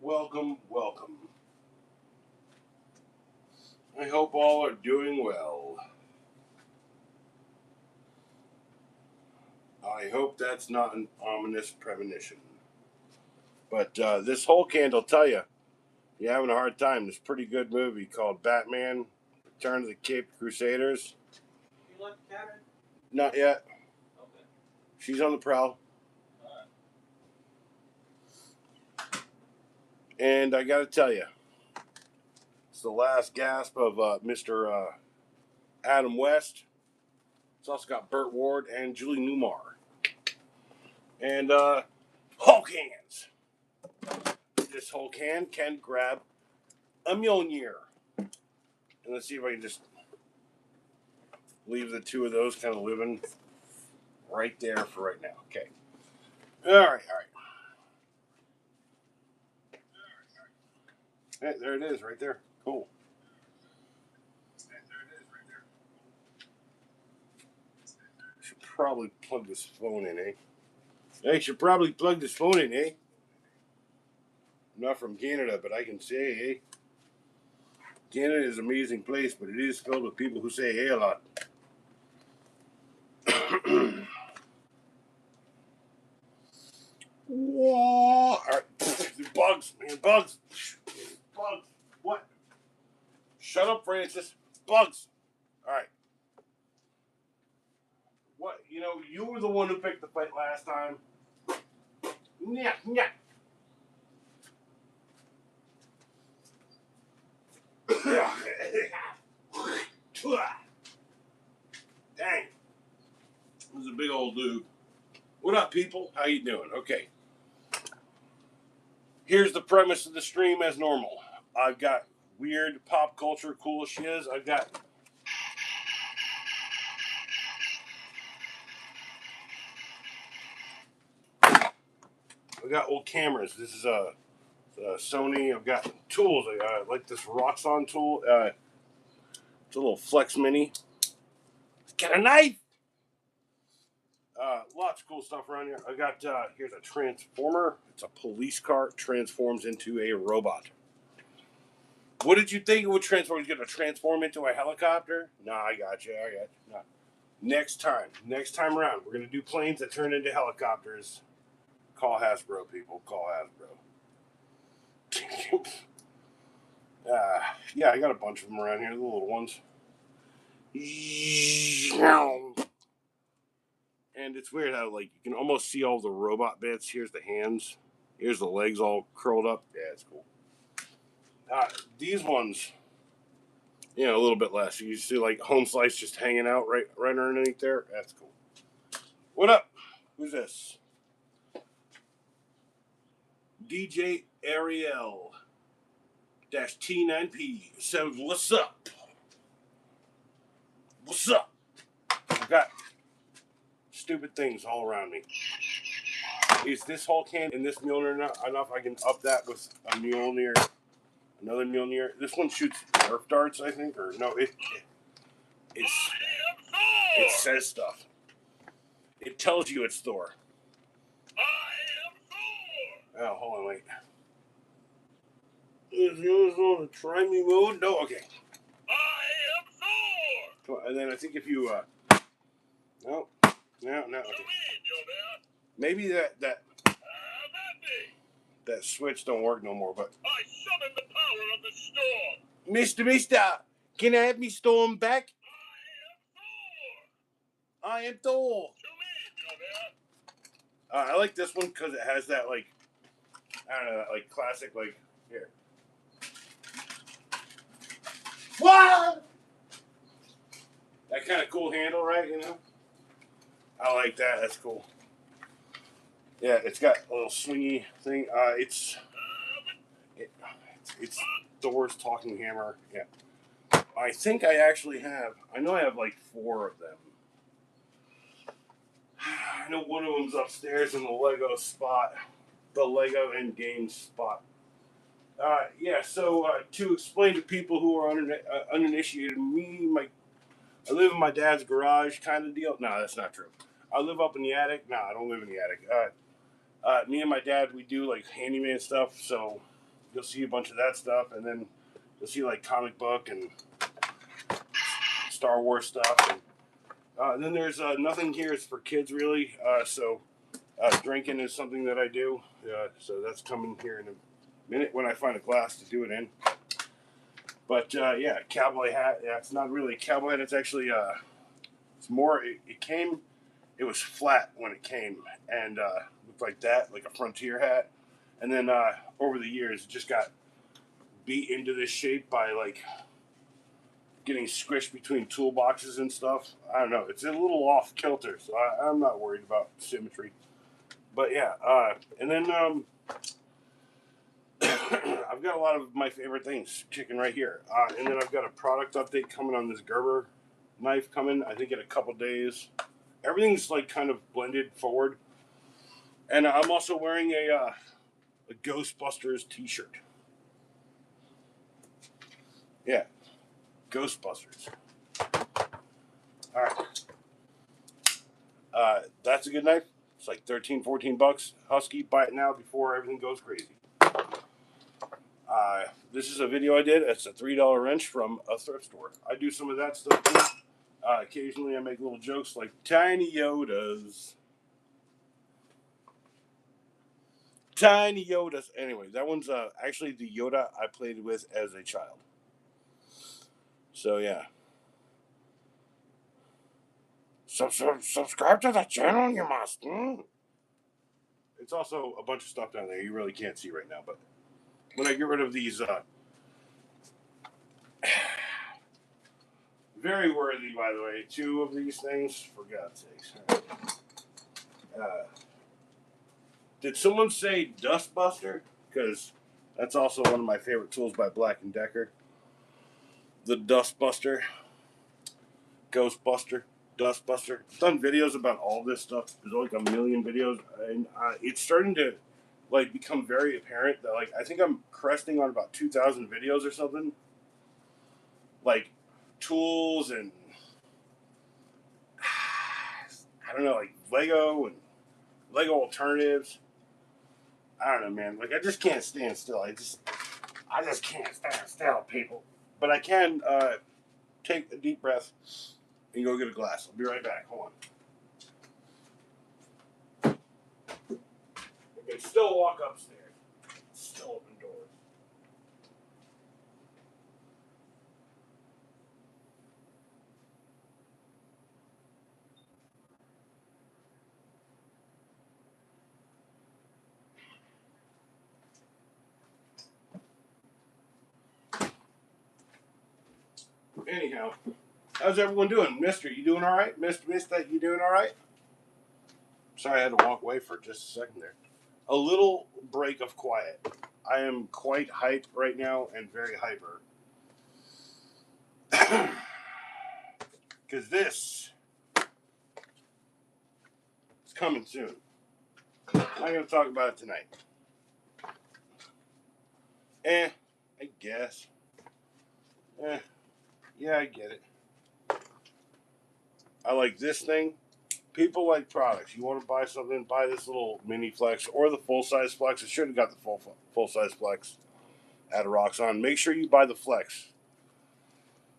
welcome, welcome. I hope all are doing well. I hope that's not an ominous premonition. But this whole candle tell you, you're having a hard time. This pretty good movie called Batman: Return of the Caped Crusaders. You left the cabin? Not yet. Okay. She's on the prowl. Alright. And I got to tell you, it's the last gasp of Mr. Adam West. It's also got Burt Ward and Julie Newmar. And Hulk hands. This Hulk hand can grab a Mjolnir. And let's see if I can just leave the two of those kind of living right there for right now. Okay. All right. Hey, there it is right there. Cool. Should probably plug this phone in, eh? I should probably plug this phone in, eh? I'm not from Canada, but I can say, hey. Canada is an amazing place, but it is filled with people who say hey a lot. Whoa! All right. Bugs, man, bugs. Bugs. What? Shut up, Francis. Bugs. All right. What? You know, you were the one who picked the fight last time. Yeah. Dang. This is a big old dude. What up, people? How you doing? Okay. Here's the premise of the stream as normal. I've got weird pop culture cool shiz. I got old cameras. This is a Sony. I've got tools. I like this Roxxon tool. It's a little Flex Mini. Got a knife. Lots of cool stuff around here. I got here's a transformer. It's a police car. Transforms into a robot. What did you think it would transform? It's going to transform into a helicopter? Nah, I got you. Nah. Next time around, we're going to do planes that turn into helicopters. Call Hasbro, people. Call Hasbro. Yeah, I got a bunch of them around here, the little ones. And it's weird how, like, you can almost see all the robot bits. Here's the hands. Here's the legs all curled up. Yeah, it's cool. These ones, a little bit less. You see, like, Home Slice just hanging out right underneath there. That's cool. What up? Who's this? DJ Ariel T9P says, what's up? What's up? I've got stupid things all around me. Is this Hulk hand and this Mjolnir enough? I can up that with a Mjolnir, another Mjolnir. This one shoots Nerf darts, I think, or no? It says stuff. It tells you it's Thor. Oh, hold on, wait. Is yours on the try me mode? No, okay. I am Thor. Come on, and then I think if you no, okay. Maybe that switch don't work no more, but I summon the power of the storm. Mister, can I have me storm back? I am Thor. I like this one because it has that, like, I don't know, that, like, classic, like, here. What? That kind of cool handle, right? I like that. That's cool. Yeah, it's got a little swingy thing. It's Thor's talking hammer. Yeah. I think I actually have. I know I have like 4 of them. I know one of them's upstairs in the Lego spot, the Lego and Games spot. So to explain to people who are uninitiated, I live in my dad's garage kind of deal. No, that's not true. I live up in the attic. No, I don't live in the attic. Me and my dad, we do like handyman stuff. So you'll see a bunch of that stuff, and then you'll see like comic book and Star Wars stuff. And then there's nothing here is for kids really. So drinking is something that I do. So that's coming here in a minute when I find a glass to do it in. But yeah, cowboy hat. Yeah, it's not really a cowboy hat. It's actually it's more. It came. It was flat when it came and looked like that, like a frontier hat. And then over the years, it just got beat into this shape by like getting squished between toolboxes and stuff. I don't know. It's a little off kilter, so I'm not worried about symmetry. But yeah, and then I've got a lot of my favorite things kicking right here. And then I've got a product update coming on this Gerber knife coming, I think in a couple days. Everything's like kind of blended forward. And I'm also wearing a Ghostbusters t-shirt. Yeah, Ghostbusters. All right. That's a good knife. It's like 13, 14 bucks. Husky, buy it now before everything goes crazy. This is a video I did. It's a $3 wrench from a thrift store. I do some of that stuff too. Occasionally I make little jokes like Tiny Yodas. Tiny Yodas. Anyway, that one's actually the Yoda I played with as a child. So yeah. Subscribe to the channel, you must. It's also a bunch of stuff down there you really can't see right now. But when I get rid of these, very worthy, by the way, 2 of these things, for God's sakes. Did someone say Dustbuster? Because that's also one of my favorite tools by Black & Decker. The Dustbuster. Ghostbuster. Dustbuster. I've done videos about all this stuff. There's like a million videos. And it's starting to like become very apparent that like I think I'm cresting on about 2,000 videos or something. Like tools and I don't know, like Lego and Lego alternatives. I don't know, man. Like I just can't stand still. I just can't stand still, people. But I can take a deep breath and go get a glass. I'll be right back. Hold on. I can still walk upstairs. Still open doors. Anyhow, how's everyone doing? Mister, you doing all right? Mister, you doing all right? Sorry I had to walk away for just a second there. A little break of quiet. I am quite hyped right now and very hyper. Because this is coming soon. I'm not going to talk about it tonight. I guess. Yeah, I get it. I like this thing. People like products. You want to buy something, buy this little mini flex or the full size flex. I should have got the full size flex at a Roxxon. Make sure you buy the flex.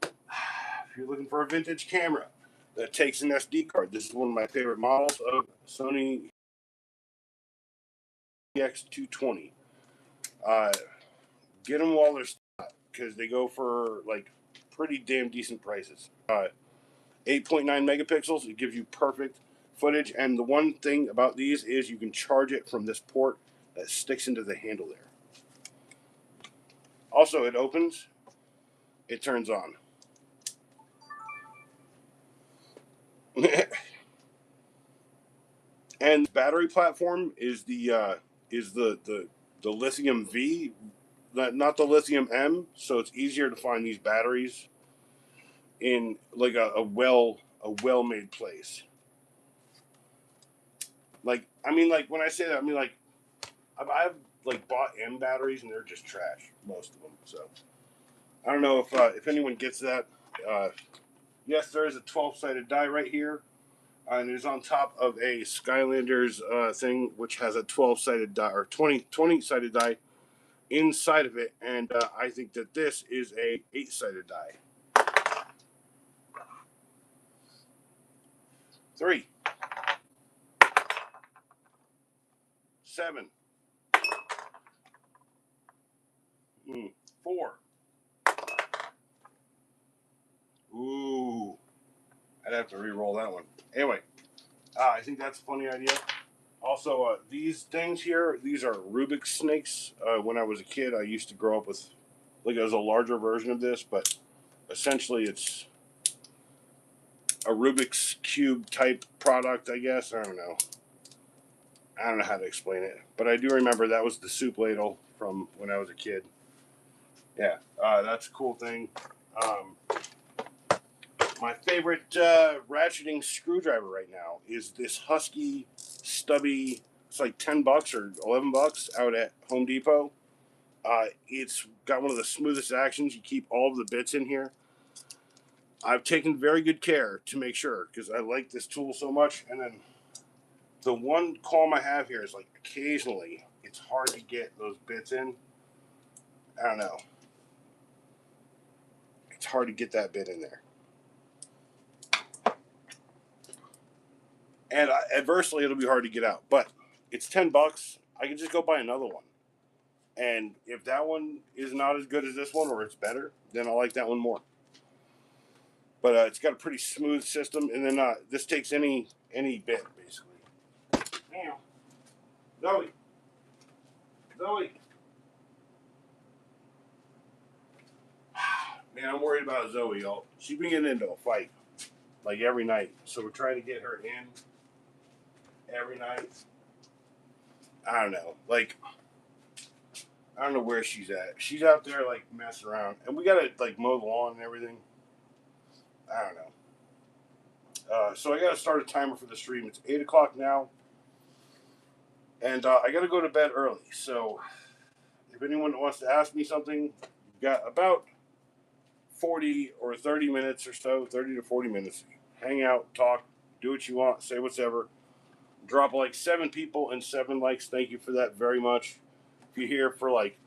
If you're looking for a vintage camera that takes an SD card, this is one of my favorite models of Sony EX220. Get them while they're stocked because they go for like pretty damn decent prices. 8.9 megapixels. It gives you perfect footage. And the one thing about these is you can charge it from this port that sticks into the handle there. Also, it opens, it turns on. And battery platform is the lithium V, not the lithium M. So it's easier to find these batteries in like a well made place. Like I mean, like when I say that, I mean like I've like bought M batteries and they're just trash, most of them. So I don't know if anyone gets that. Yes, there is a 12-sided die right here, and it is on top of a Skylanders thing, which has a 12-sided die or 20-sided die. inside of it, and I think that this is a 8-sided die. 3, 7, 4. Ooh, I'd have to re-roll that one. Anyway, I think that's a funny idea. Also, these things here, these are Rubik's snakes. When I was a kid, I used to grow up with, like, it was a larger version of this, but essentially it's a Rubik's Cube type product, I guess. I don't know. I don't know how to explain it, but I do remember that was the soup ladle from when I was a kid. Yeah, that's a cool thing. Um, my favorite ratcheting screwdriver right now is this Husky stubby. It's like $10 or $11 out at Home Depot. It's got one of the smoothest actions. You keep all of the bits in here. I've taken very good care to make sure because I like this tool so much. And then the one qualm I have here is like occasionally it's hard to get those bits in. I don't know. It's hard to get that bit in there. And adversely, it'll be hard to get out. But it's $10. I can just go buy another one. And if that one is not as good as this one, or it's better, then I like that one more. But it's got a pretty smooth system, and then this takes any bit basically. Now, Zoe, man, I'm worried about Zoe, y'all. She's been getting into a fight like every night, so we're trying to get her in every night. I don't know, like. I don't know where she's at. She's out there like messing around, and we gotta like mow the lawn and everything. I don't know. So I gotta start a timer for the stream. It's 8 o'clock now, and I gotta go to bed early. So if anyone wants to ask me something, you've got about 40 or 30 minutes or so, 30 to 40 minutes. Hang out, talk, do what you want, say whatever. Drop like 7 people and 7 likes. Thank you for that very much. If you're here for like,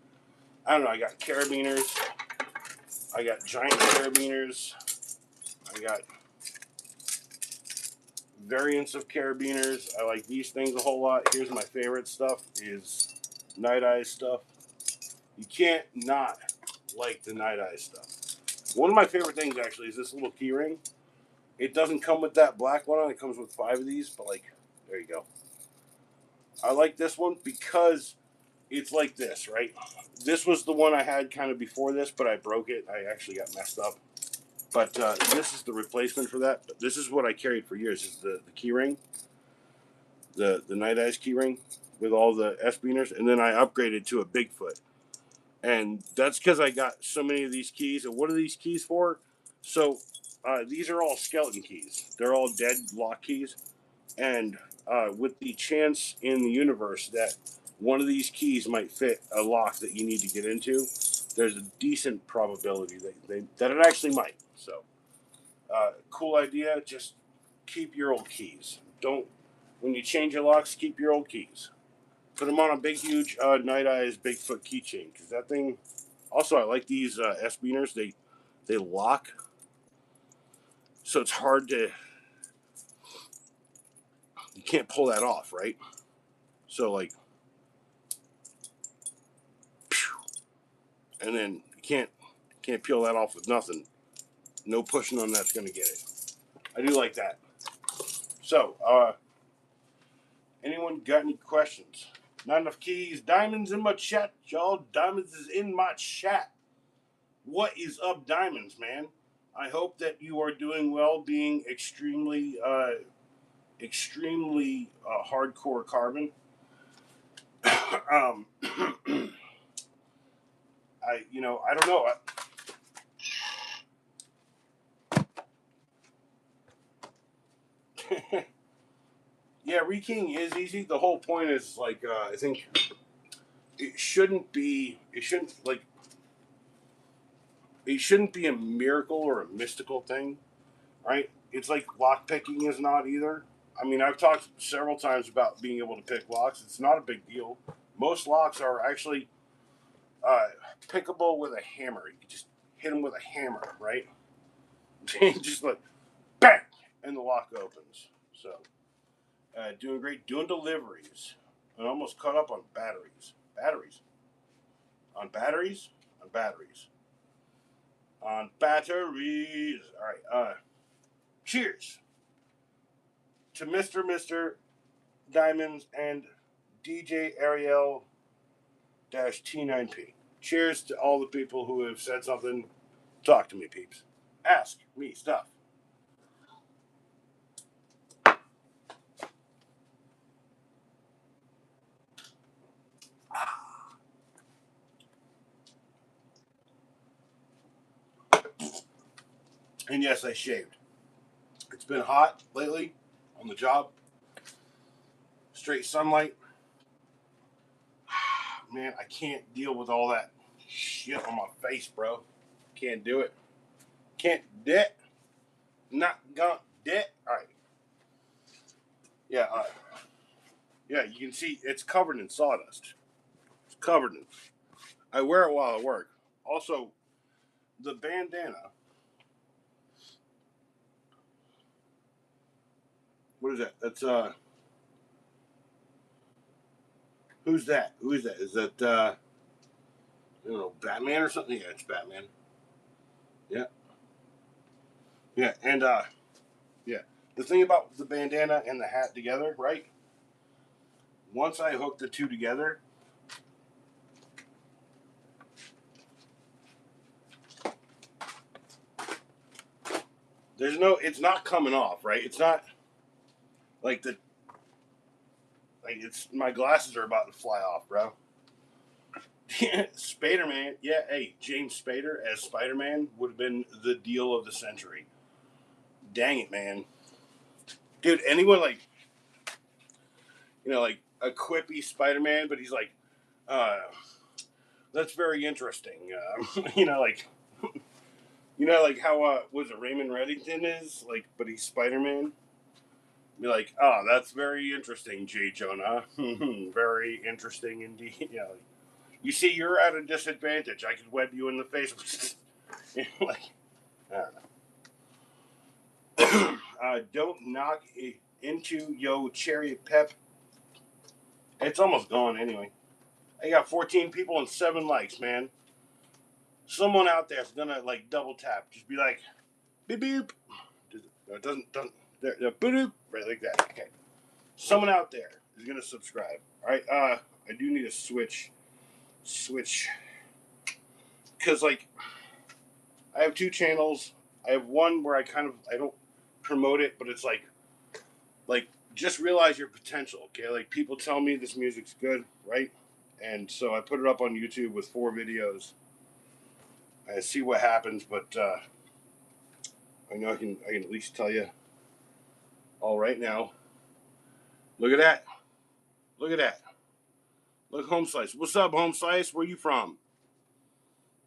I don't know, I got carabiners. I got giant carabiners. I got variants of carabiners. I like these things a whole lot. Here's my favorite stuff is Night Eyes stuff. You can't not like the Night Eyes stuff. One of my favorite things actually is this little key ring. It doesn't come with that black one on. It comes with 5 of these, but like, there you go. I like this one because it's like this, right? This was the one I had kind of before this, but I broke it. I actually got messed up. But this is the replacement for that. But this is what I carried for years, is the key ring. The Night Eyes key ring with all the S-beaners. And then I upgraded to a Bigfoot. And that's because I got so many of these keys. And what are these keys for? So these are all skeleton keys. They're all dead lock keys. And with the chance in the universe that one of these keys might fit a lock that you need to get into, there's a decent probability that it actually might. So, cool idea. Just keep your old keys. Don't, when you change your locks, keep your old keys. Put them on a big, huge Night Eyes Bigfoot keychain, because that thing. Also, I like these S-beaners. They lock, so it's hard to. You can't pull that off, right? So like, and then you can't peel that off with nothing. No pushing on that's gonna get it. I do like that. So, anyone got any questions? Not enough keys. Diamonds in my chat, y'all. Diamonds is in my chat. What is up, Diamonds, man? I hope that you are doing well, being extremely hardcore carbon. I don't know. Yeah, rekeying is easy. The whole point is like I think it shouldn't be a miracle or a mystical thing, right? It's like lock picking is not either. I mean, I've talked several times about being able to pick locks. It's not a big deal. Most locks are actually pickable with a hammer. You can just hit them with a hammer, right? Just like bang, and the lock opens. So doing great, doing deliveries. I almost caught up on batteries. On batteries. All right. Cheers to Mr. Diamonds and DJ Ariel T9P. Cheers to all the people who have said something. Talk to me, peeps. Ask me stuff. And yes, I shaved. It's been hot lately on the job. Straight sunlight. Man, I can't deal with all that shit on my face, bro. Can't do it. Can't do it. Not gonna do it. All right. Yeah. Yeah. You can see it's covered in sawdust. It's covered in. I wear it while I work. Also, the bandana. What is that? That's Who's that? Who is that? Is that I don't know, Batman or something? Yeah, it's Batman. Yeah. Yeah, and yeah. The thing about the bandana and the hat together, right? Once I hook the two together, it's not coming off, right? It's not like it's my glasses are about to fly off, bro. Spider-Man, yeah, hey, James Spader as Spider-Man would have been the deal of the century. Dang it, man. Dude, anyone like a quippy Spider-Man, but he's like, uh, that's very interesting. Like how was it Raymond Reddington is like, but he's Spider-Man. Be like, oh, that's very interesting, J. Jonah. Very interesting indeed. Yeah, like, you see, you're at a disadvantage. I could web you in the face. Like, I don't know. Don't knock it into yo cherry pep. It's almost gone anyway. I got 14 people and 7 likes, man. Someone out there's gonna like double tap. Just be like, beep beep. It doesn't there boop right like that. Okay. Someone out there is gonna subscribe. All right. I do need a switch because like I have 2 channels. I have one where I don't promote it, but it's like just realize your potential. Okay. Like people tell me this music's good, right? And so I put it up on YouTube with 4 videos. I see what happens, but I know I can at least tell you all right now. Look at that. Look at that. Look, Home Slice. What's up, Home Slice? Where you from?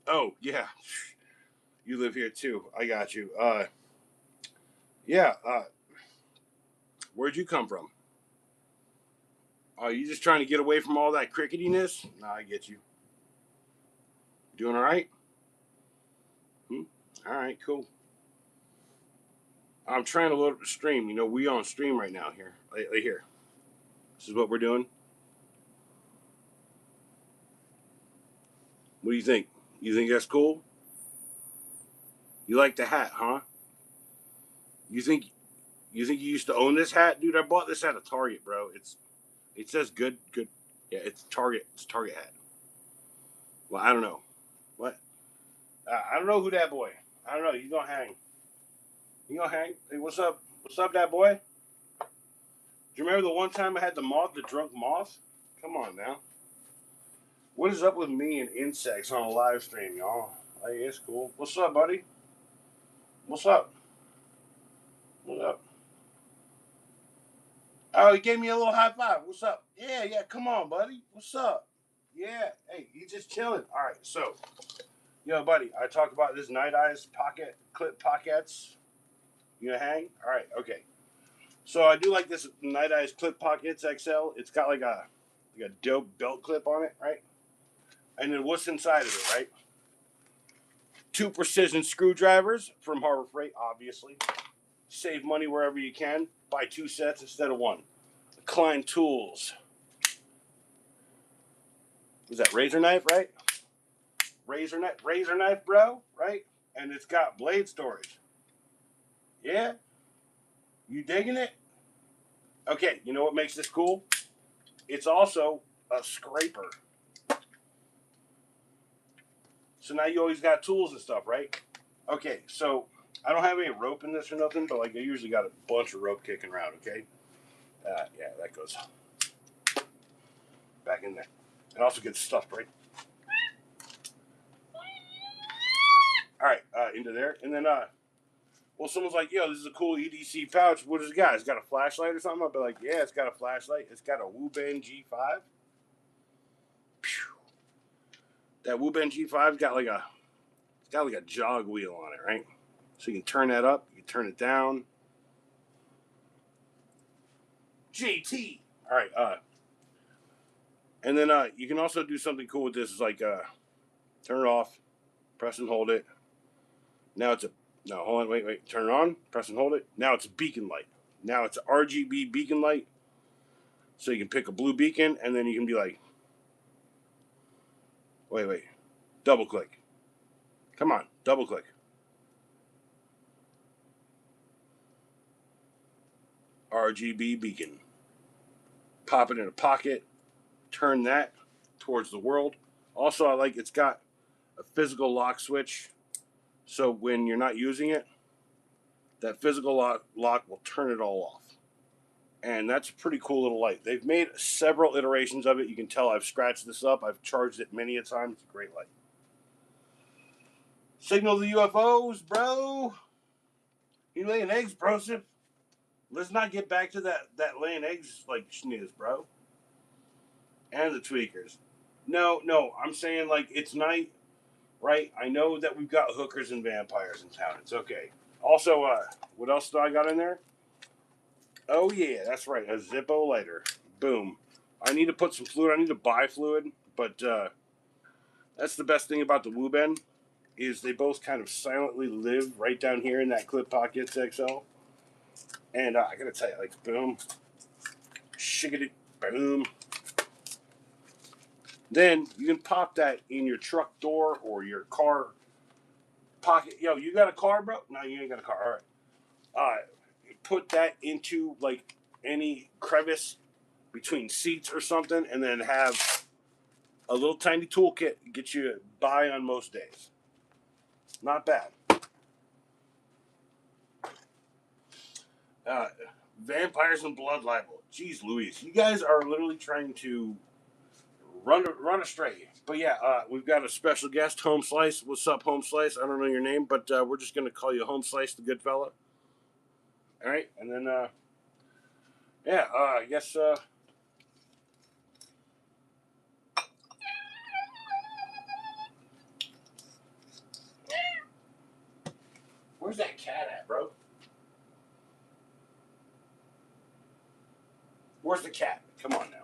Oh, yeah. You live here too. I got you. Yeah. Where'd you come from? Are you just trying to get away from all that cricketiness? Nah, I get you. Doing all right? Hmm? All right, cool. I'm trying to load up the stream. You know, we on stream right now here. Here. This is what we're doing. What do you think? You think that's cool? You like the hat, huh? You think you used to own this hat, dude? I bought this at a Target, bro. It says good. Yeah, it's Target. It's Target hat. Well, I don't know. What? I don't know who that boy. I don't know. You gonna hang? You gonna hang? Hey, what's up? What's up, that boy? Do you remember the one time I had the drunk moth? Come on now. What is up with me and insects on a live stream, y'all? Hey, it's cool. What's up, buddy? What's up? What's up? Oh, he gave me a little high five. What's up? Yeah. Come on, buddy. What's up? Yeah. Hey, he's just chilling. All right. So, buddy, I talk about this Night Eyes pocket clip pockets. You gonna hang? All right. Okay. So I do like this Night Eyes Clip Pockets XL. It's got like a dope belt clip on it, right? And then what's inside of it, right? 2 precision screwdrivers from Harbor Freight, obviously. Save money wherever you can. Buy 2 sets instead of 1. Klein tools. Was that razor knife, right? Razor knife, bro, right? And it's got blade storage. Yeah? You digging it? Okay, you know what makes this cool? It's also a scraper. So now you always got tools and stuff, right? Okay, so I don't have any rope in this or nothing, but like I usually got a bunch of rope kicking around, okay? Yeah, that goes back in there. It also gets stuffed, right? All right, into there. And then, well, someone's like, yo, this is a cool EDC pouch. What does it got? It's got a flashlight or something? I'll be like, yeah, it's got a flashlight. It's got a Wu-Ben G5. Pew. That Wu-Ben G5's got like a jog wheel on it, right? So you can turn that up, you can turn it down. JT. All right, and then you can also do something cool with this. Is like turn it off, press and hold it. Now it's hold on, wait, turn it on, press and hold it. Now it's a beacon light. Now it's an RGB beacon light. So you can pick a blue beacon, and then you can be like, wait, double click. Come on, double click. RGB beacon. Pop it in a pocket. Turn that towards the world. Also, I like it's got a physical lock switch. So when you're not using it, that physical lock will turn it all off. And that's a pretty cool little light. They've made several iterations of it. You can tell I've scratched this up. I've charged it many a time. It's a great light. Signal the UFOs, bro. You laying eggs, brosif. Let's not get back to that laying eggs like schniz, bro. And the tweakers. No, I'm saying like it's night, right? I know that we've got hookers and vampires in town. It's okay. Also, what else do I got in there? Oh yeah, that's right, a Zippo lighter. Boom. I need to put some fluid. I need to buy fluid, but that's the best thing about the Wu-Ben is they both kind of silently live right down here in that Clip Pockets XL. And I gotta tell you, like boom, shiggity, boom. Then you can pop that in your truck door or your car pocket. Yo, you got a car, bro? No, you ain't got a car. All right. Put that into like any crevice between seats or something, and then have a little tiny toolkit get you by on most days. Not bad. Uh, Vampires and Blood Libel. Jeez Louise. You guys are literally trying to run astray. But yeah, we've got a special guest, Home Slice. What's up, Home Slice? I don't know your name, but we're just going to call you Home Slice, the good fella. All right. And then, I guess... where's that cat at, bro? Where's the cat? Come on now.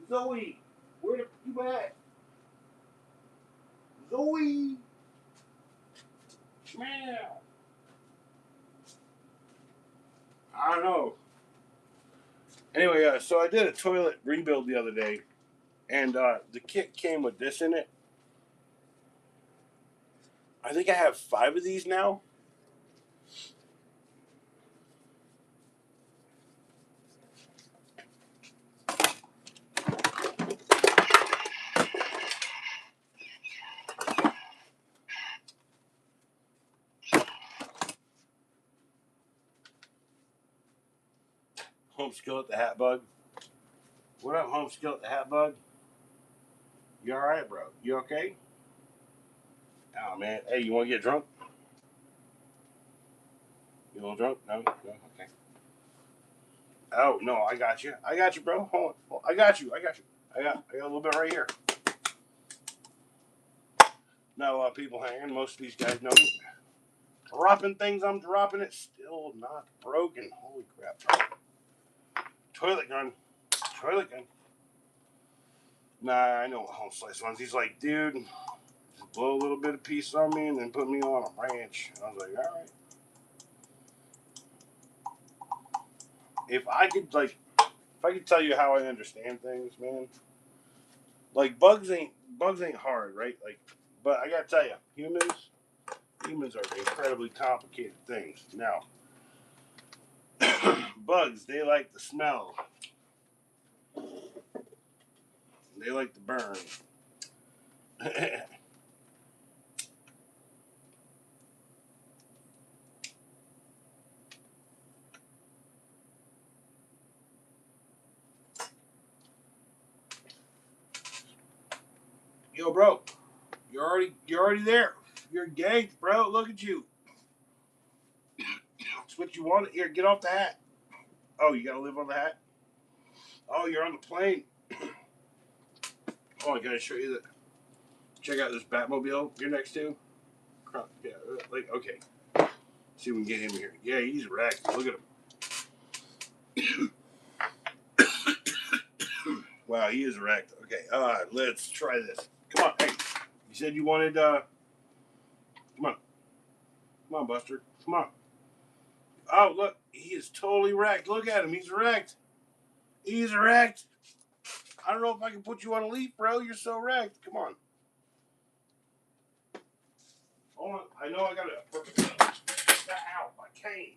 Zoe, where you at? Zoe, smell. I don't know. Anyway, so I did a toilet rebuild the other day, and the kit came with this in it. I think I have 5 of these now. Home Skillet the Hat Bug. What up, Home Skillet the Hat Bug? You all right, bro? You okay? Oh man, hey, you want to get drunk? You a little drunk? No, okay. Oh no, I got you, bro. Hold on, I got you. I got a little bit right here. No people hanging. Most of these guys know me. Dropping things, I'm dropping it. Still not broken. Holy crap! Toilet gun. toilet gun. Nah, I know what home slice ones. He's like, dude, just blow a little bit of piece on me and then put me on a ranch. I was like, all right. If I could tell you how I understand things, man. Like bugs ain't hard, right? Like, but I gotta tell you, humans are incredibly complicated things. Now, bugs, they like the smell. They like the burn. Yo, bro, you're already there. You're engaged, bro. Look at you. That's what you want. Here, get off the hat. Oh, you gotta live on the hat. Oh, you're on the plane. Oh, I gotta show you that. Check out this Batmobile you're next to. Yeah, like okay. See if we can get him here. Yeah, he's wrecked. Look at him. Wow, he is wrecked. Okay, let's try this. Come on, hey. You said you wanted. Come on, Buster. Come on. Oh, look, he is totally wrecked. Look at him. He's wrecked. He's wrecked. I don't know if I can put you on a leaf, bro. You're so wrecked. Come on. Hold on. I know I gotta. Ow, my cane.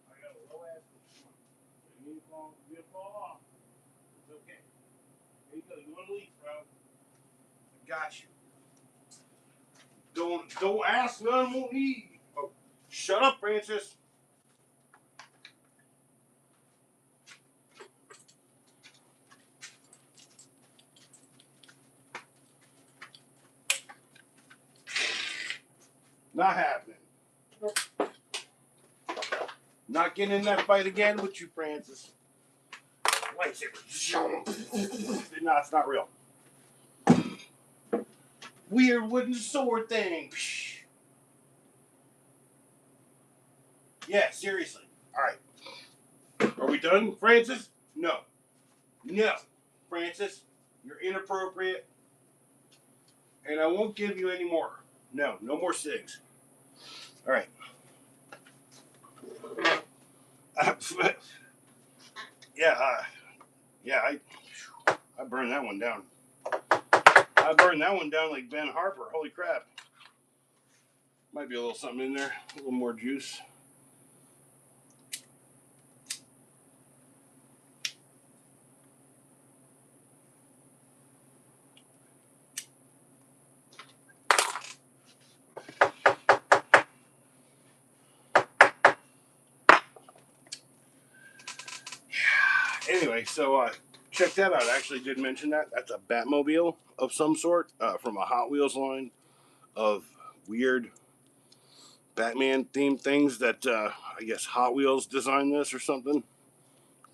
I got a low ass. You need to fall off. It's okay. Here you go. You want a leaf, bro? I got you. Don't ask, none won't need. Oh, shut up, Francis. Not happening. Not getting in that fight again with you, Francis. Lightsaber. No, it's not real. Weird wooden sword thing. Yeah, seriously. All right. Are we done, Francis? No. No. Francis, you're inappropriate. And I won't give you any more. No, no more cigs. All right. Yeah, I burned that one down. I burned that one down like Ben Harper. Holy crap. Might be a little something in there. A little more juice. Anyway, so check that out. I actually did mention that. That's a Batmobile of some sort from a Hot Wheels line of weird Batman themed things that I guess Hot Wheels designed this or something.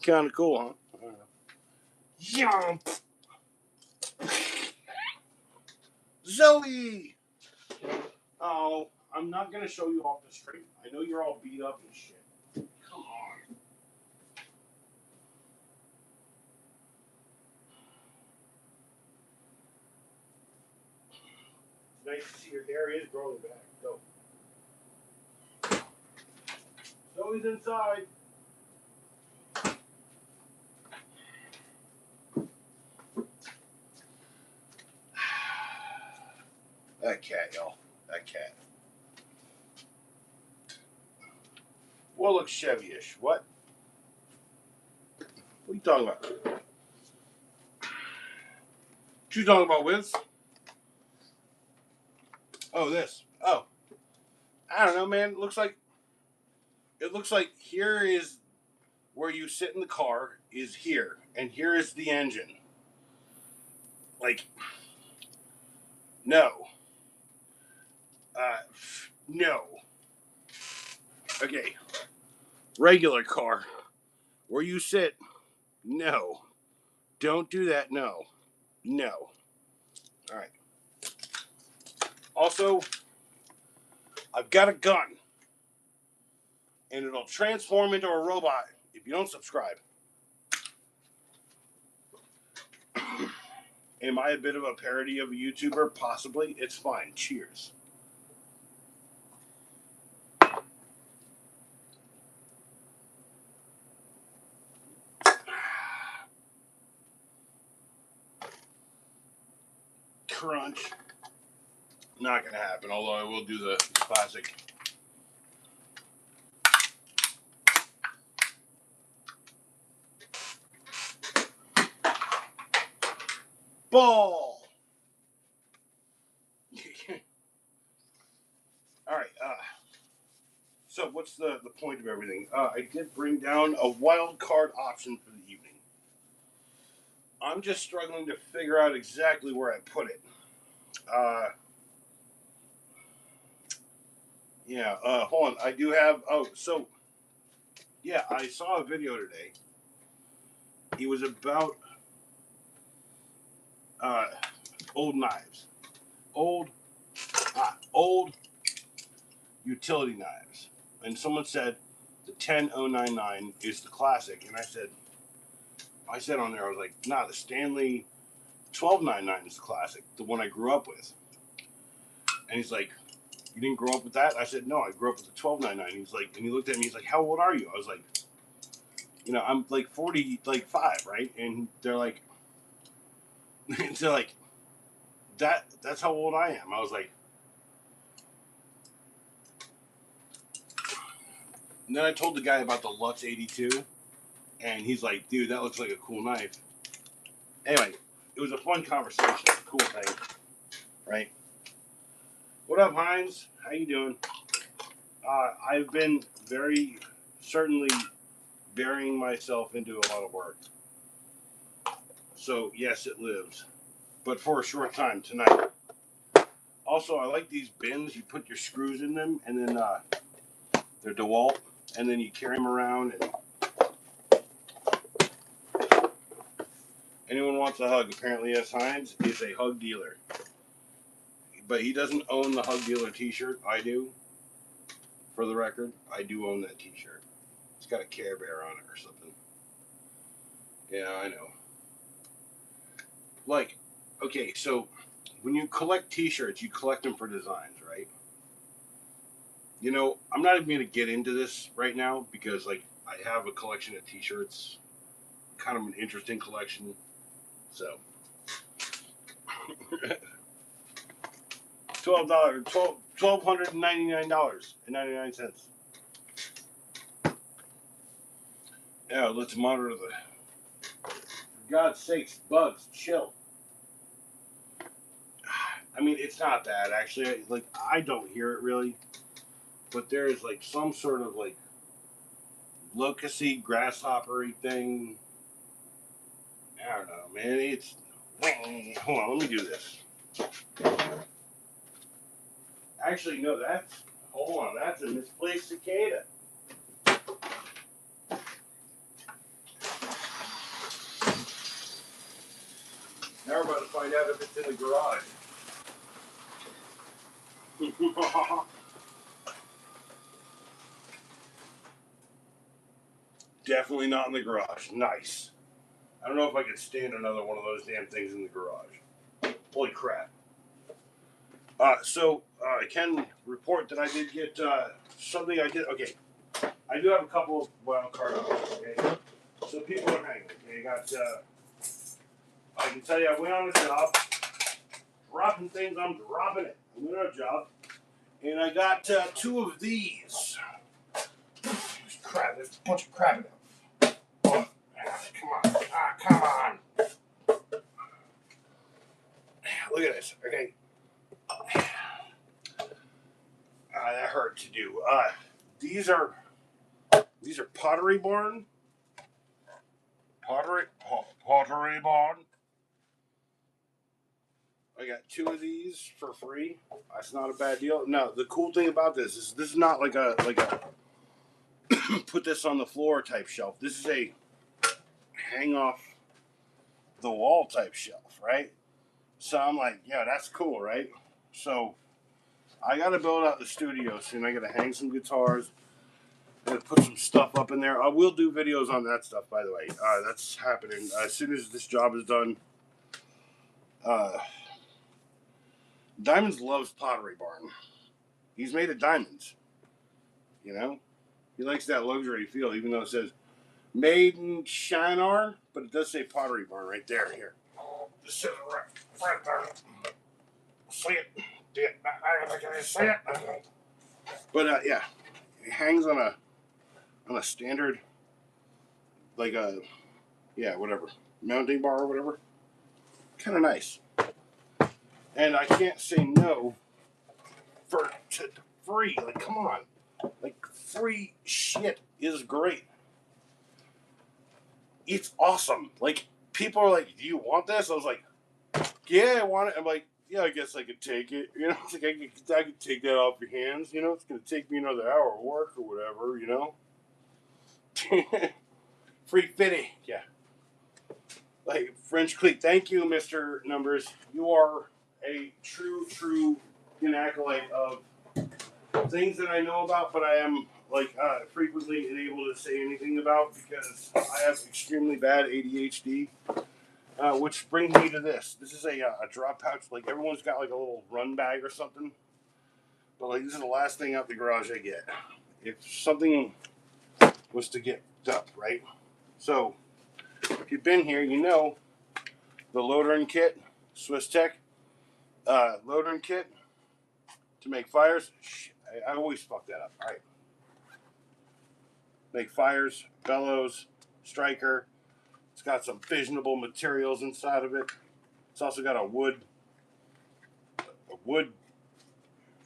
Kind of cool, huh? Jump! Zoe! Oh, I'm not going to show you off the street. I know you're all beat up and shit. Come on. It's nice to see your hair is growing back. Go. Zoe's inside. That cat, y'all. That cat. Well, looks Chevy-ish. What? What are you talking about? What you talking about, Wiz? Oh, this. Oh, I don't know, man. It looks like here is where you sit in the car is here, and here is the engine. Like, no, uh, no. Okay, regular car where you sit. No, don't do that. No, no. All right. Also, I've got a gun. and it'll transform into a robot if you don't subscribe. Am I a bit of a parody of a YouTuber? Possibly. It's fine. Cheers. Crunch. Not gonna happen, although I will do the classic. Ball! Alright, so what's the point of everything? I did bring down a wild card option for the evening. I'm just struggling to figure out exactly where I put it. Hold on. I do have. I saw a video today. It was about old knives, old utility knives, and someone said the 10099 is the classic, and I said on there, I was like, nah, the Stanley 1299 is the classic, the one I grew up with. And he's like, you didn't grow up with that? I said, no, I grew up with the 1299. He's like, and he looked at me, he's like, how old are you? I was like, I'm like 45, right? And they're like, that's how old I am. I was like, and then I told the guy about the Lutz 82, and he's like, dude, that looks like a cool knife. Anyway, it was a fun conversation, a cool thing, right? What up, Heinz? How you doing? I've been very certainly burying myself into a lot of work. So, yes, it lives. But for a short time tonight. Also, I like these bins. You put your screws in them, and then they're DeWalt, and then you carry them around. And anyone wants a hug? Apparently, yes, Heinz is a hug dealer. But he doesn't own the hug dealer t-shirt. I do. For the record, I do own that t-shirt. It's got a Care Bear on it or something. Yeah, I know. Like, okay, so when you collect t-shirts, you collect them for designs, right? I'm not even going to get into this right now because, like, I have a collection of t-shirts, kind of an interesting collection. So, $1,299.99. Yeah, let's monitor the. For God's sakes, bugs, chill. I mean, it's not bad actually. Like, I don't hear it really, but there is like some sort of like locusty, grasshoppery thing. I don't know, man. It's. Hold on, let me do this. Actually, no, hold on, that's a misplaced cicada. Now we're about to find out if it's in the garage. Definitely not in the garage. Nice. I don't know if I could stand another one of those damn things in the garage. Holy crap. I can report that I did get something I did. Okay. I do have a couple of wild card options, okay? So people are hanging. Okay, I can tell you I went on a job. Dropping things, I'm dropping it. I went on a job. And I got two of these. Crap, there's a bunch of crap in them. Oh, come on. Come on. Look at this, okay? That hurt to do. These are Pottery Barn. Pottery Barn. I got two of these for free. That's not a bad deal. No, the cool thing about this is not like a put this on the floor type shelf. This is a hang off the wall type shelf, right? So I'm like, yeah, that's cool, right? So I got to build out the studio soon. I got to hang some guitars. I'm gonna put some stuff up in there. I will do videos on that stuff, by the way. That's happening as soon as this job is done. Diamonds loves Pottery Barn. He's made of diamonds. You know, he likes that luxury feel, even though it says made in Shinar, but it does say Pottery Barn right there. Here, just says right there. See it? Can you see it? But yeah, it hangs on a standard, like a whatever mounting bar or whatever. Kind of nice. And I can't say no to free. Like, come on, like free shit is great. It's awesome. Like, people are like, "Do you want this?" I was like, "Yeah, I want it." I'm like, "Yeah, I guess I could take it." You know, it's like I could take that off your hands. You know, it's gonna take me another hour of work or whatever. You know, free fitty. Yeah. Like French Cleat. Thank you, Mr. Numbers. You are a true acolyte of things that I know about, but I am frequently unable to say anything about because I have extremely bad ADHD. Which brings me to this. This is a drop pouch. Like, everyone's got like a little run bag or something, but like, this is the last thing out the garage I get if something was to get up, right? So if you've been here, you know the loader and kit, Swiss Tech loader and kit to make fires. I always fuck that up. All right. Make fires, bellows, striker. It's got some fissionable materials inside of it. It's also got a wood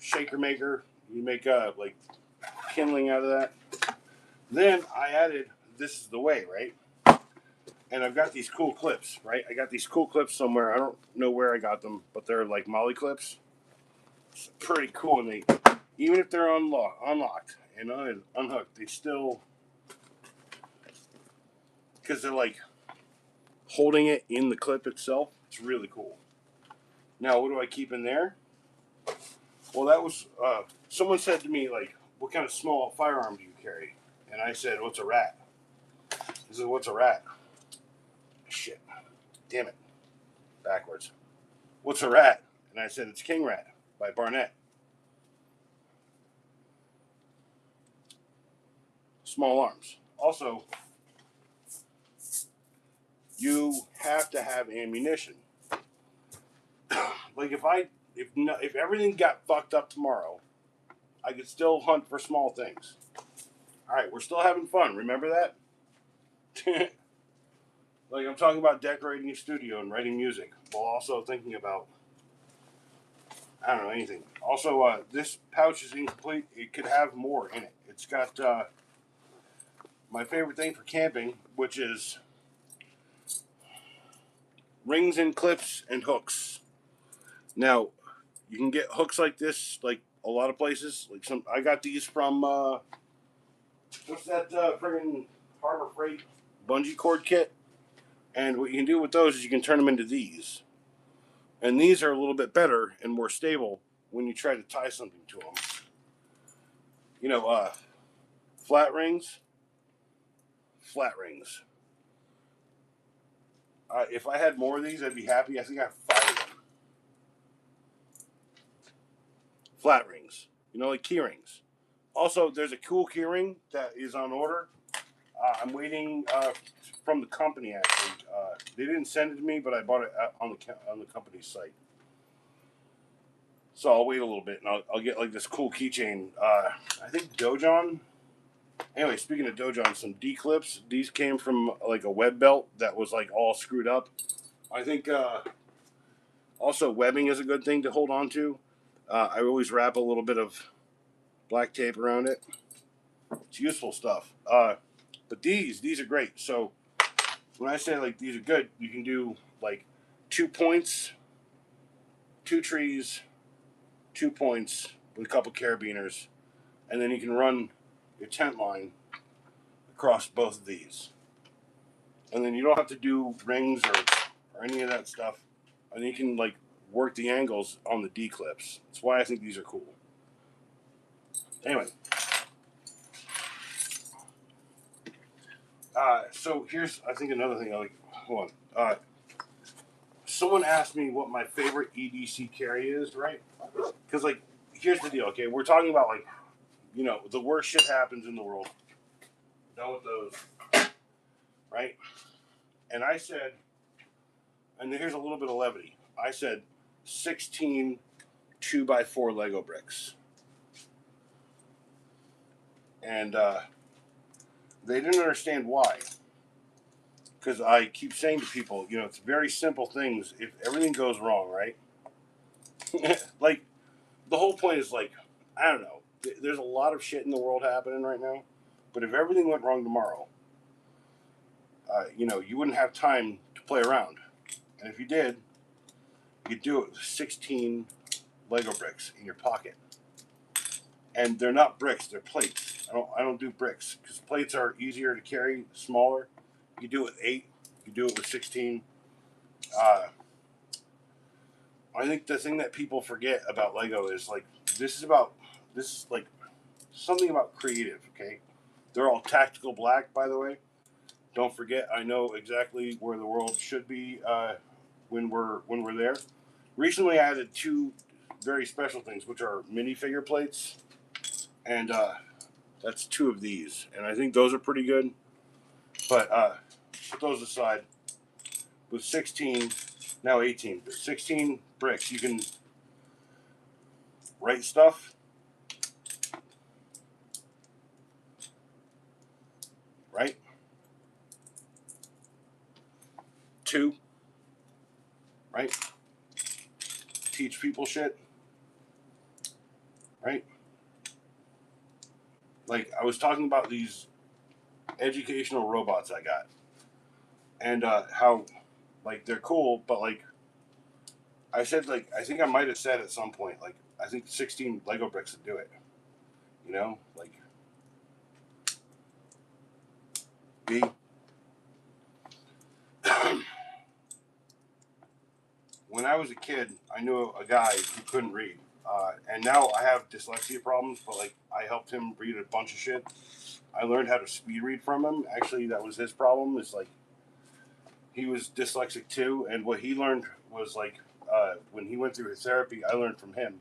shaker maker. You make like kindling out of that. Then I added, this is the way, right? And I've got these cool clips, right? I got these cool clips somewhere. I don't know where I got them, but they're like molly clips. It's pretty cool, and they, even if they're unlocked and unhooked, they still, because they're like holding it in the clip itself. It's really cool. Now, what do I keep in there? Well, that was someone said to me, like, "What kind of small firearm do you carry?" And I said, "What's a rat?" He said, "What's a rat?" Shit, damn it, backwards. "What's a rat?" And I said, "It's King Rat by Barnett." Small arms. Also, you have to have ammunition. Like, if everything got fucked up tomorrow, I could still hunt for small things. All right, we're still having fun. Remember that? Like, I'm talking about decorating a studio and writing music while also thinking about, I don't know, anything. Also, this pouch is incomplete. It could have more in it. It's got my favorite thing for camping, which is rings and clips and hooks. Now, you can get hooks like this, like a lot of places. Like, I got these from what's that friggin' Harbor Freight bungee cord kit. And what you can do with those is you can turn them into these. And these are a little bit better and more stable when you try to tie something to them. You know, flat rings. If I had more of these, I'd be happy. I think I have 5 of them. Flat rings. You know, like key rings. Also, there's a cool key ring that is on order. I'm waiting from the company, actually. They didn't send it to me, but I bought it on the company's site. So I'll wait a little bit, and I'll get like this cool keychain. I think Dojon. Anyway, speaking of Dojon, some D clips. These came from like a web belt that was like all screwed up. I think also webbing is a good thing to hold on to. I always wrap a little bit of black tape around it. It's useful stuff. But these are great. So when I say like these are good, you can do like 2 points, 2 trees, 2 points with a couple carabiners, and then you can run your tent line across both of these. And then you don't have to do rings or any of that stuff. And you can like work the angles on the D clips. That's why I think these are cool. Anyway, So here's, I think, another thing. Hold on. Someone asked me what my favorite EDC carry is, right? Because, like, here's the deal, okay? We're talking about, like, the worst shit happens in the world. Done with those, right? And I said, and here's a little bit of levity. I said 16 2x4 Lego bricks. And they didn't understand why. Because I keep saying to people, it's very simple things. If everything goes wrong, right? Like, the whole point is, like, I don't know. There's a lot of shit in the world happening right now. But if everything went wrong tomorrow, you wouldn't have time to play around. And if you did, you'd do it with 16 Lego bricks in your pocket. And they're not bricks; they're plates. I don't do bricks because plates are easier to carry, smaller. You do it with 8. You do it with 16. I think the thing that people forget about Lego is, like, this is like something about creative. Okay, they're all tactical black, by the way. Don't forget, I know exactly where the world should be when we're there. Recently, I added 2 very special things, which are minifigure plates, and that's 2 of these, and I think those are pretty good. But put those aside. With 16, now 18, but 16 bricks, you can write stuff, right? 2, right? Teach people shit, right? Like, I was talking about these educational robots I got, and how, like, they're cool, but, like, I said, like, I think I might have said at some point, like, I think 16 Lego bricks would do it. Like, B. When I was a kid, I knew a guy who couldn't read. And now I have dyslexia problems, but, like, I helped him read a bunch of shit. I learned how to speed read from him. Actually, that was his problem. It's like, he was dyslexic too, and what he learned was, like, when he went through his therapy, I learned from him.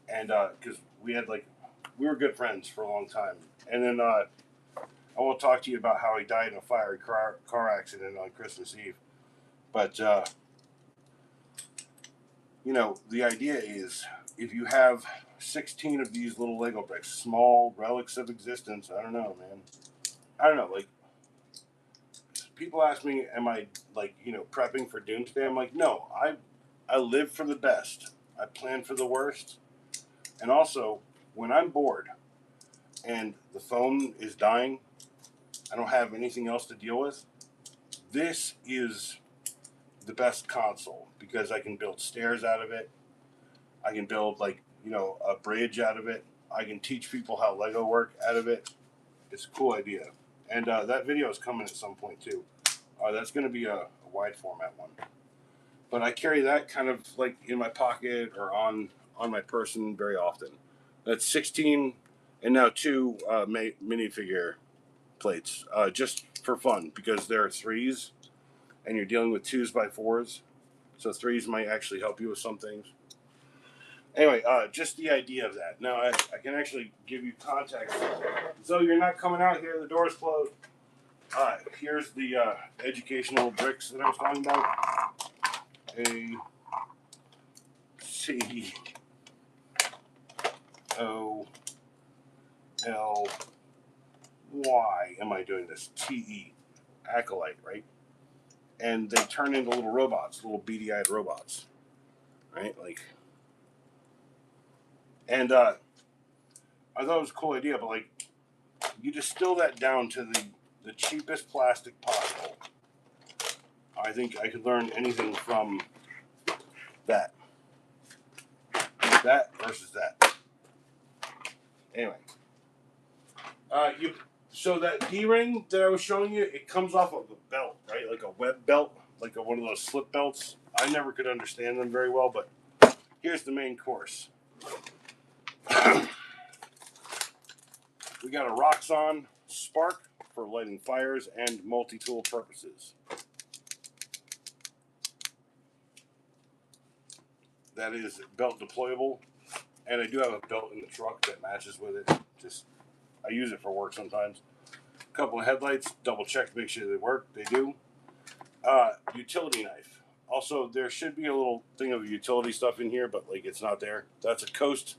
And because we were good friends for a long time. And then I won't talk to you about how he died in a fiery car accident on Christmas Eve. But, the idea is, if you have 16 of these little Lego bricks, small relics of existence, I don't know, man. I don't know, like, people ask me, am I, like, prepping for doomsday? I'm like, no, I live for the best. I plan for the worst. And also, when I'm bored and the phone is dying, I don't have anything else to deal with, this is the best console because I can build stairs out of it. I can build, like, a bridge out of it. I can teach people how Lego work out of it. It's a cool idea. And that video is coming at some point too. That's going to be a wide format one. But I carry that kind of, like, in my pocket or on my person very often. That's 16, and now 2 minifigure plates, just for fun, because there are 3s, and you're dealing with 2s by 4s, so 3s might actually help you with some things. Anyway, just the idea of that. Now, I can actually give you context. So you're not coming out here, the door's closed. Here's the educational bricks that I was talking about. A C O L Y. Am I doing this? T E. Acolyte, right? And they turn into little robots, little beady-eyed robots, right? Like, and I thought it was a cool idea, but, like, you distill that down to the cheapest plastic possible. I think I could learn anything from that. That versus that. Anyway, so that D-ring that I was showing you, it comes off of a belt, right? Like a web belt, like one of those slip belts. I never could understand them very well, but here's the main course. We got a Roxxon Spark for lighting fires and multi-tool purposes. That is belt deployable, and I do have a belt in the truck that matches with it. Just I use it for work sometimes. A couple of headlights, double check to make sure they work. They do. Utility knife. Also, there should be a little thing of utility stuff in here, but like it's not there. That's a Coast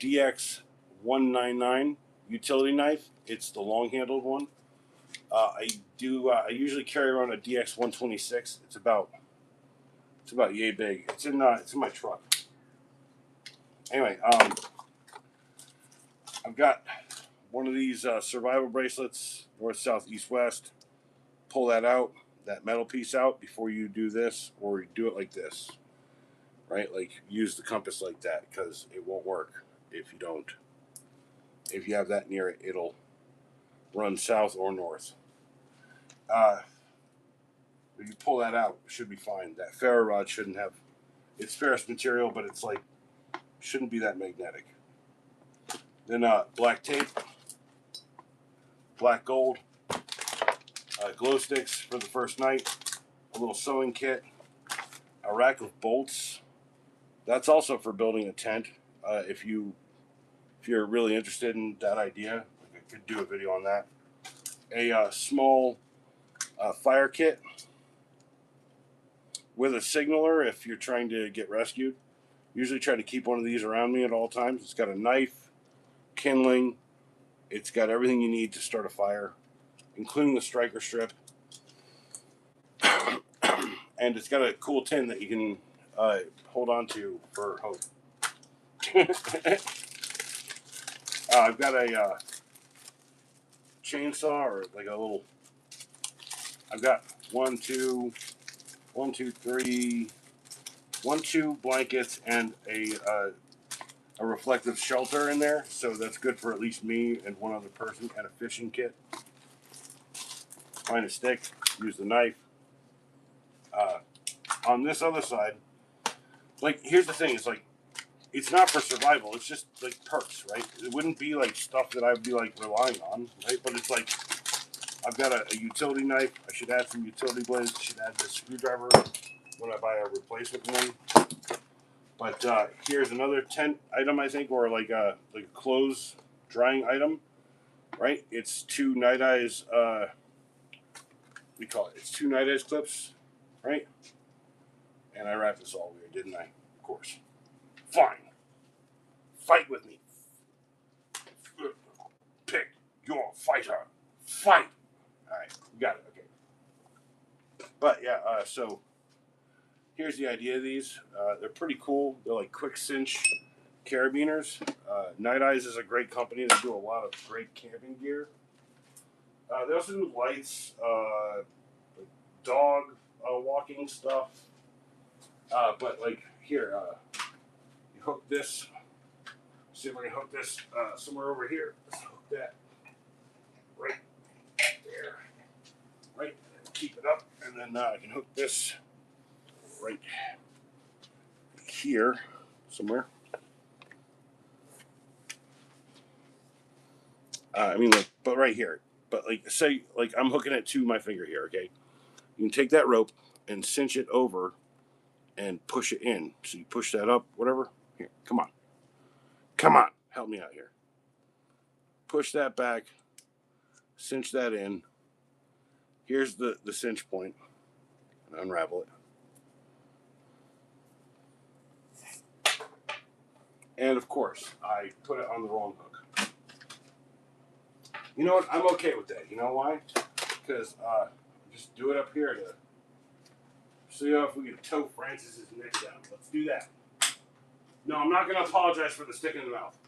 DX 199 utility knife. It's the long-handled one. I usually carry around a DX 126. It's about yay big. It's in my truck. Anyway, I've got one of these survival bracelets, north, south, east, west. Pull that out, that metal piece out before you do this, or you do it like this, right? Like use the compass like that, because it won't work if you don't. If you have that near it, it'll run south or north. If you pull that out, it should be fine. That ferro rod shouldn't have. It's ferrous material, but it's like shouldn't be that magnetic. Then black tape, black gold, glow sticks for the first night, a little sewing kit, a rack of bolts. That's also for building a tent. If you're really interested in that idea, I could do a video on that. A small fire kit with a signaler if you're trying to get rescued. Usually try to keep one of these around me at all times. It's got a knife, kindling. It's got everything you need to start a fire, including the striker strip. And it's got a cool tin that you can hold on to for hope. I've got a chainsaw, or like a little. I've got 2 blankets and a reflective shelter in there, so that's good for at least me and one other person, and a fishing kit. Find a stick, use the knife. On this other side, like, here's the thing, it's like, it's not for survival, it's just like perks, right? It wouldn't be like stuff that I'd be like relying on, right? But it's like, I've got a utility knife, I should add some utility blades, I should add this screwdriver when I buy a replacement one. But here's another tent item, I think, or like a clothes drying item, right? It's 2 Night Eyes, we call it, it's 2 Night Eyes clips, right? And I wrapped this all weird, didn't I? Of course. Fine. Fight with me. Pick your fighter. Fight. All right, we got it. Okay. But yeah, so here's the idea of these. They're pretty cool. They're like quick cinch carabiners. Night Eyes is a great company. They do a lot of great camping gear. They also do lights, dog walking stuff. But like here, you hook this. See if I can hook this somewhere over here. Let's hook that right there. Right. Keep it up, and then I can hook this right here somewhere. But right here. But like, say, like I'm hooking it to my finger here. Okay. You can take that rope and cinch it over and push it in. So you push that up, whatever. Here, come on. Come on. Help me out here. Push that back. Cinch that in. Here's the cinch point. And unravel it. And of course, I put it on the wrong hook. You know what? I'm okay with that. You know why? Because just do it up here to see if we can tow Francis's neck down. Let's do that. No, I'm not going to apologize for the stick in the mouth.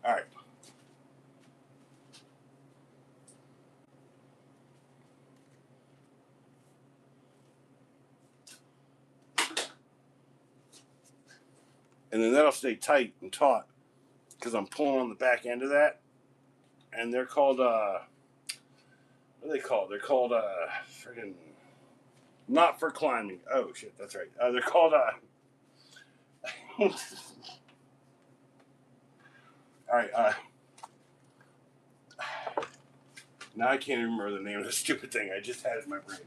All right. And then that'll stay tight and taut because I'm pulling on the back end of that. And they're called, what are they called? They're called, friggin' not for climbing. Oh, shit, that's right. They're called, All right. Now I can't even remember the name of the stupid thing. I just had it in my brain.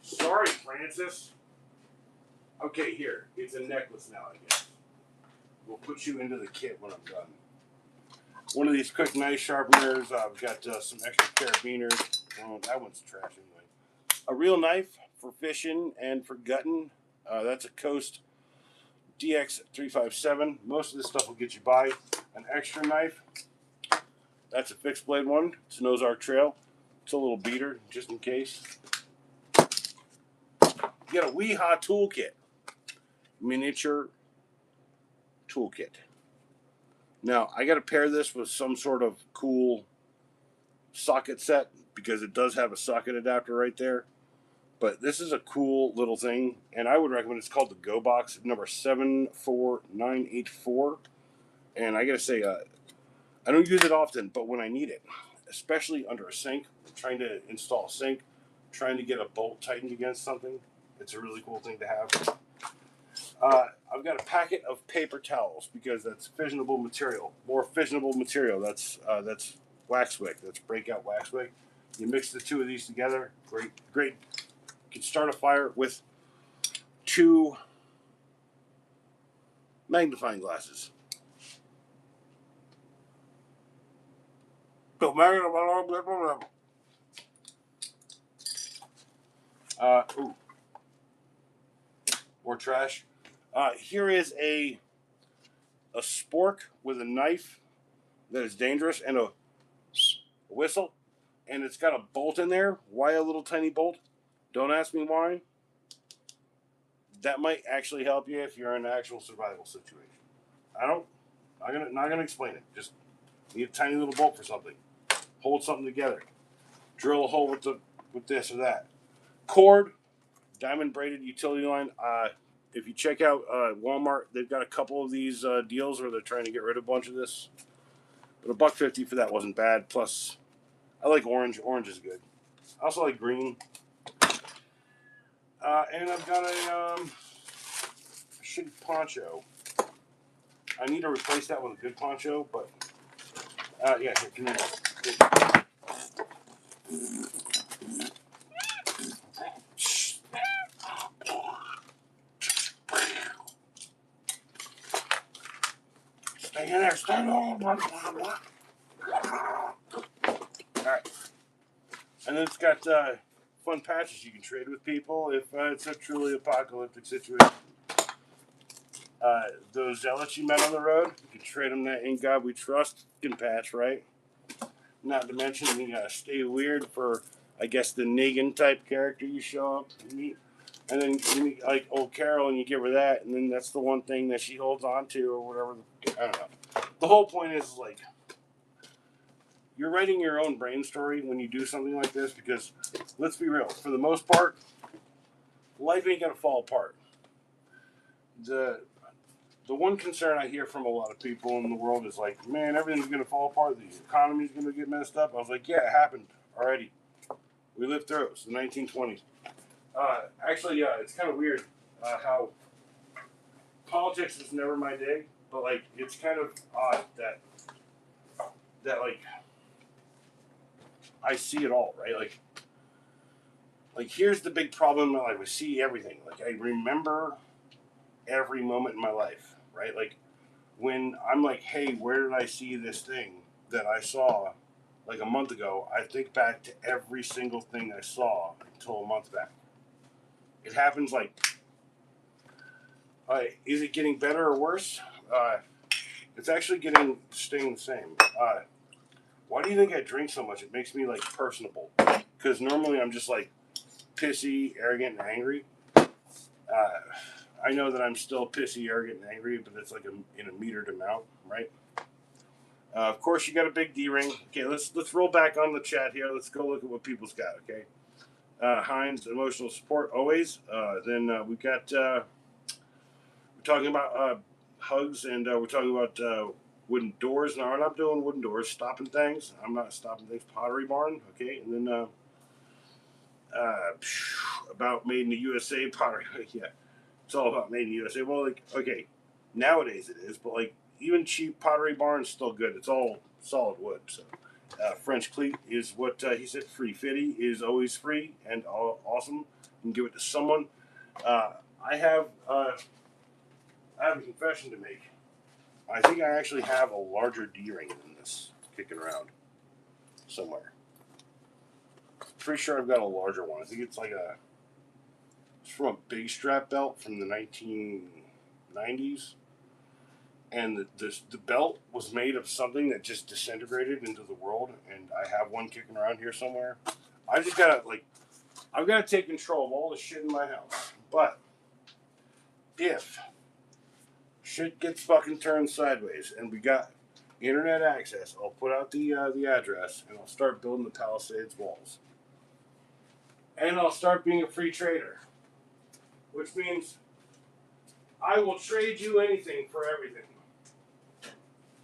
Sorry, Francis. Okay, here. It's a necklace now, I guess. We'll put you into the kit when I'm done. One of these quick knife sharpeners. I've got some extra carabiners. Oh, that one's trash anyway. A real knife for fishing and for gutting. That's a Coast DX357. Most of this stuff will get you by. An extra knife. That's a fixed blade one. It's an Ozark Trail. It's a little beater, just in case. You got a Weehaw toolkit. Miniature toolkit. Now, I got to pair this with some sort of cool socket set because it does have a socket adapter right there. But this is a cool little thing, and I would recommend it's called the Go Box number 74984. And I got to say, I don't use it often, but when I need it, especially under a sink, trying to install a sink, trying to get a bolt tightened against something, it's a really cool thing to have. I've got a packet of paper towels because that's fissionable material. More fissionable material. That's waxwick. That's breakout waxwick. You mix the two of these together. Great. You can start a fire with 2 magnifying glasses. Ooh, more trash. Here is a spork with a knife that is dangerous and a whistle, and it's got a bolt in there. Why a little tiny bolt? Don't ask me why. That might actually help you if you're in an actual survival situation. Not gonna explain it. Just need a tiny little bolt for something. Hold something together. Drill a hole with this or that. Cord, diamond braided utility line. If you check out Walmart, they've got a couple of these deals where they're trying to get rid of a bunch of this. But $1.50 for that wasn't bad. Plus, I like orange. Orange is good. I also like green. And I've got a shitty poncho. I need to replace that with a good poncho, but yeah, here, come here. Stay in there, stay in there. Alright. And then it's got fun patches you can trade with people if it's a truly apocalyptic situation. Those zealots you met on the road, you can trade them that In God We Trust patch, right? Not to mention you gotta stay weird for, I guess, the Negan type character you show up and meet. And then you meet like old Carol and you give her that, and then that's the one thing that she holds on to or whatever. I don't know. The whole point is like you're writing your own brain story when you do something like this because let's be real, for the most part, life ain't gonna fall apart. The one concern I hear from a lot of people in the world is like, man, everything's going to fall apart. The economy's going to get messed up. I was like, yeah, it happened already. We lived through it. It's the 1920s. Actually, it's kind of weird how politics is never my day, but like it's kind of odd that like I see it all, right? Like here's the big problem in my life. I see everything. Like I remember every moment in my life, right? Like when I'm like, hey, where did I see this thing that I saw like a month ago? I think back to every single thing I saw until a month back. It happens like, is it getting better or worse? It's actually staying the same. Why do you think I drink so much? It makes me like personable. Because normally I'm just like pissy, arrogant, and angry. I know that I'm still pissy, arrogant, and angry, but it's like in a metered amount, right? Of course, you got a big D ring. Okay, let's roll back on the chat here. Let's go look at what people's got. Okay, Heinz emotional support always. Then we got we're talking about hugs, and we're talking about wooden doors. Now, I'm not doing wooden doors, stopping things. I'm not stopping things. Pottery barn. Okay, and then about made in the USA pottery. Yeah, it's all about made in the USA. Well, like okay, nowadays it is, but like even cheap Pottery Barn's still good. It's all solid wood. So French cleat is what he said. Free fitty is always free and awesome. You can give it to someone. Uh, I have a confession to make. I think I actually have a larger D-ring than this kicking around somewhere. Pretty sure I've got a larger one. I think it's from a big strap belt from the 1990s. And the belt was made of something that just disintegrated into the world, and I have one kicking around here somewhere. I just gotta I've gotta take control of all the shit in my house. But if shit gets fucking turned sideways and we got internet access, I'll put out the address and I'll start building the Palisades walls. And I'll start being a free trader, which means I will trade you anything for everything.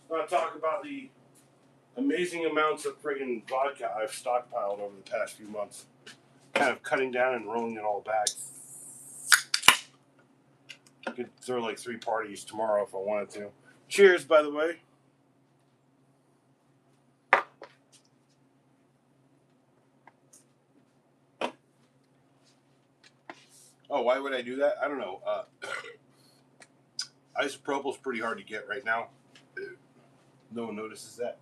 Let's not talk about the amazing amounts of friggin' vodka I've stockpiled over the past few months. Kind of cutting down and rolling it all back. I could throw like 3 parties tomorrow if I wanted to. Cheers, by the way. Oh, why would I do that? I don't know. Isopropyl's pretty hard to get right now. No one notices that.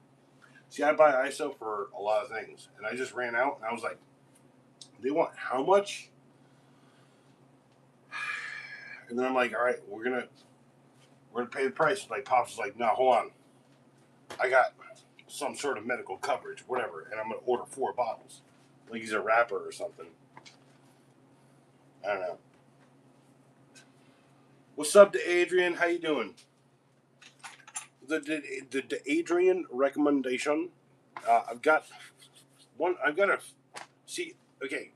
See, I buy ISO for a lot of things, and I just ran out, and I was like, they want how much? And then I'm like, all right, we're gonna pay the price. Like Pops was like, no, hold on, I got some sort of medical coverage, whatever, and I'm gonna order 4 bottles, like he's a rapper or something. I don't know. What's up to Adrian? How you doing? The Adrian recommendation. I've got one. I've got to see. Okay,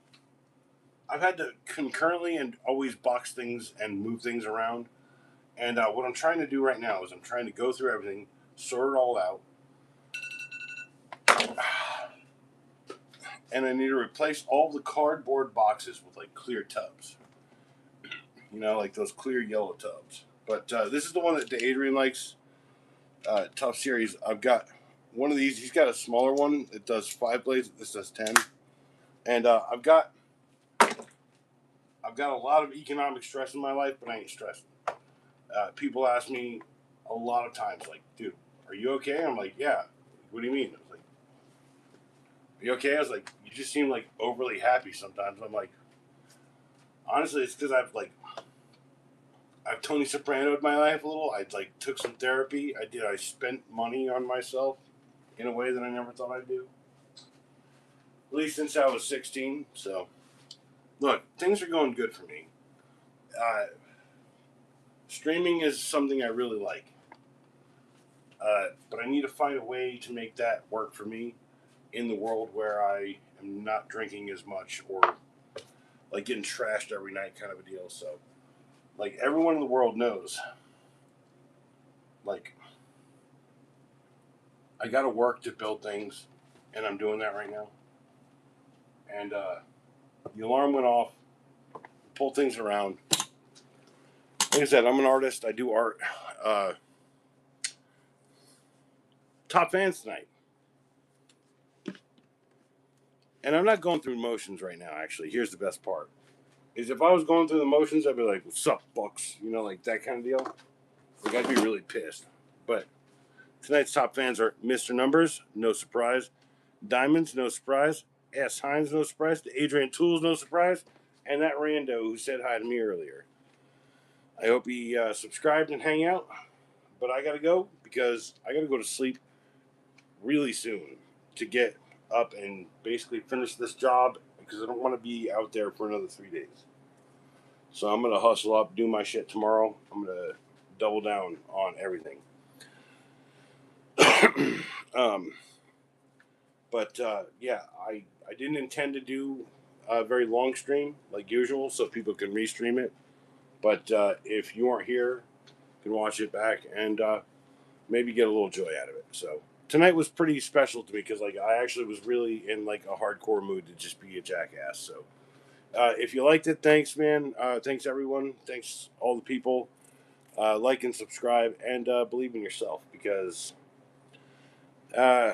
I've had to concurrently and always box things and move things around. And what I'm trying to do right now is I'm trying to go through everything, sort it all out, and I need to replace all the cardboard boxes with like clear tubs. You know, like those clear yellow tubs. But this is the one that Adrian likes. Tough series. I've got one of these. He's got a smaller one. It does 5 blades. This does 10. And I've got a lot of economic stress in my life, but I ain't stressing. People ask me a lot of times, like, dude, are you okay? I'm like, yeah. What do you mean? I was like, are you okay? I was like, you just seem like overly happy sometimes. I'm like, honestly, it's because I've Tony Soprano'd my life a little. I like took some therapy. I spent money on myself in a way that I never thought I'd do. At least since I was 16. So, look, things are going good for me. Streaming is something I really like. But I need to find a way to make that work for me in the world where I am not drinking as much or like getting trashed every night kind of a deal. So, like, everyone in the world knows, like, I got to work to build things, and I'm doing that right now. And the alarm went off, pulled things around. Like I said, I'm an artist. I do art. Top fans tonight. And I'm not going through motions right now, actually. Here's the best part. Is if I was going through the motions, I'd be like, what's up, Bucks? You know, like that kind of deal. Like, I'd be really pissed. But tonight's top fans are Mr. Numbers, no surprise. Diamonds, no surprise. S. Hines, no surprise. The Adrian Tools, no surprise. And that rando who said hi to me earlier. I hope he subscribed and hang out. But I got to go because I got to go to sleep really soon to get up and basically finish this job because I don't want to be out there for another 3 days. So I'm going to hustle up, do my shit tomorrow. I'm going to double down on everything. But yeah, I didn't intend to do a very long stream like usual so people can restream it. But if you aren't here, you can watch it back and maybe get a little joy out of it. So tonight was pretty special to me because like I actually was really in like a hardcore mood to just be a jackass. So if you liked it, thanks, man. Thanks everyone. Thanks all the people like and subscribe, and believe in yourself, because uh,